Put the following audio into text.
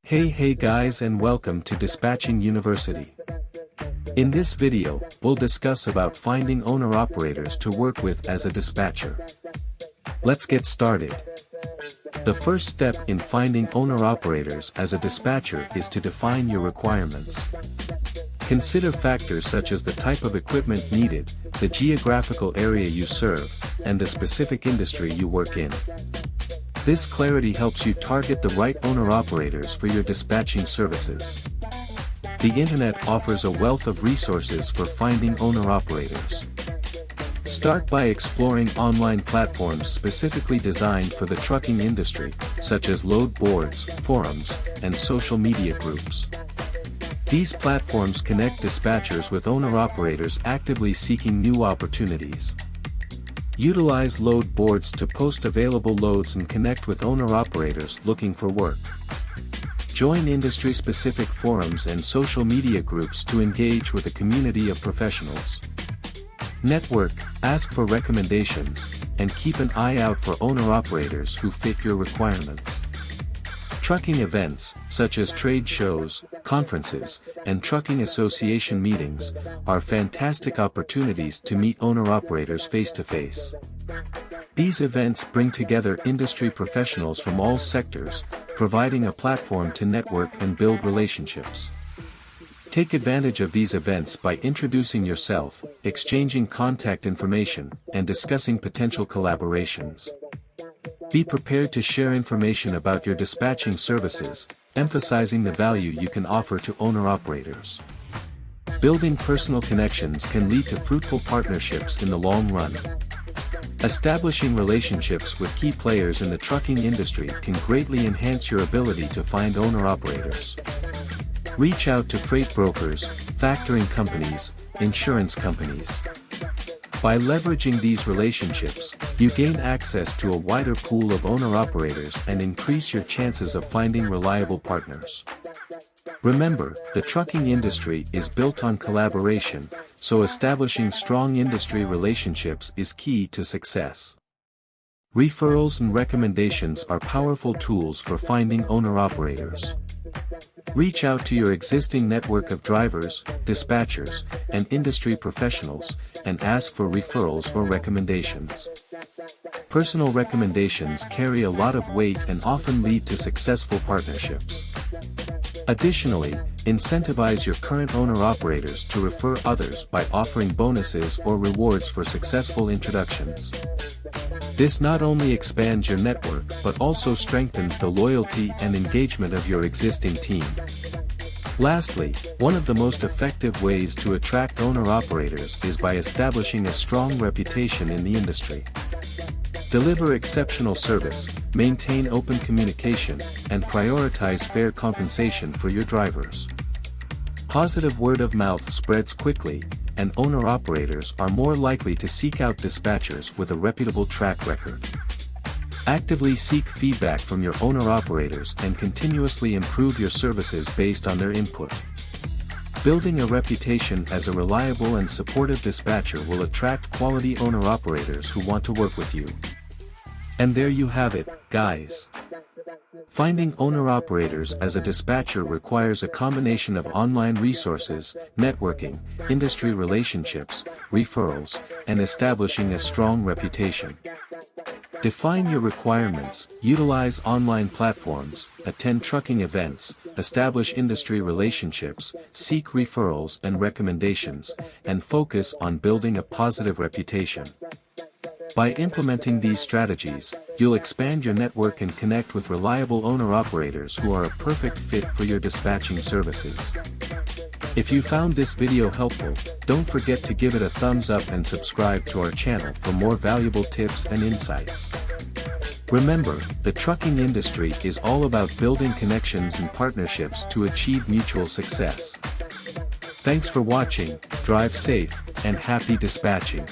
Hey guys, and welcome to Dispatching University. In this video, we'll discuss about finding owner-operators to work with as a dispatcher. Let's get started. The first step in finding owner-operators as a dispatcher is to define your requirements. Consider factors such as the type of equipment needed, the geographical area you serve, and the specific industry you work in. This clarity helps you target the right owner-operators for your dispatching services. The Internet offers a wealth of resources for finding owner-operators. Start by exploring online platforms specifically designed for the trucking industry, such as load boards, forums, and social media groups. These platforms connect dispatchers with owner-operators actively seeking new opportunities. Utilize load boards to post available loads and connect with owner-operators looking for work. Join industry-specific forums and social media groups to engage with a community of professionals. Network, ask for recommendations, and keep an eye out for owner-operators who fit your requirements. Trucking events, such as trade shows, conferences, and trucking association meetings, are fantastic opportunities to meet owner-operators face-to-face. These events bring together industry professionals from all sectors, providing a platform to network and build relationships. Take advantage of these events by introducing yourself, exchanging contact information, and discussing potential collaborations. Be prepared to share information about your dispatching services, emphasizing the value you can offer to owner-operators. Building personal connections can lead to fruitful partnerships in the long run. Establishing relationships with key players in the trucking industry can greatly enhance your ability to find owner-operators. Reach out to freight brokers, factoring companies, insurance companies. By leveraging these relationships, you gain access to a wider pool of owner-operators and increase your chances of finding reliable partners. Remember, the trucking industry is built on collaboration, so establishing strong industry relationships is key to success. Referrals and recommendations are powerful tools for finding owner-operators. Reach out to your existing network of drivers, dispatchers, and industry professionals, and ask for referrals or recommendations. Personal recommendations carry a lot of weight and often lead to successful partnerships. Additionally, incentivize your current owner-operators to refer others by offering bonuses or rewards for successful introductions. This not only expands your network but also strengthens the loyalty and engagement of your existing team. Lastly, one of the most effective ways to attract owner-operators is by establishing a strong reputation in the industry. Deliver exceptional service, maintain open communication, and prioritize fair compensation for your drivers. Positive word of mouth spreads quickly, and owner-operators are more likely to seek out dispatchers with a reputable track record. Actively seek feedback from your owner-operators and continuously improve your services based on their input. Building a reputation as a reliable and supportive dispatcher will attract quality owner-operators who want to work with you. And there you have it, guys. Finding owner-operators as a dispatcher requires a combination of online resources, networking, industry relationships, referrals, and establishing a strong reputation. Define your requirements, utilize online platforms, attend trucking events, establish industry relationships, seek referrals and recommendations, and focus on building a positive reputation. By implementing these strategies, you'll expand your network and connect with reliable owner-operators who are a perfect fit for your dispatching services. If you found this video helpful, don't forget to give it a thumbs up and subscribe to our channel for more valuable tips and insights. Remember, the trucking industry is all about building connections and partnerships to achieve mutual success. Thanks for watching, drive safe, and happy dispatching.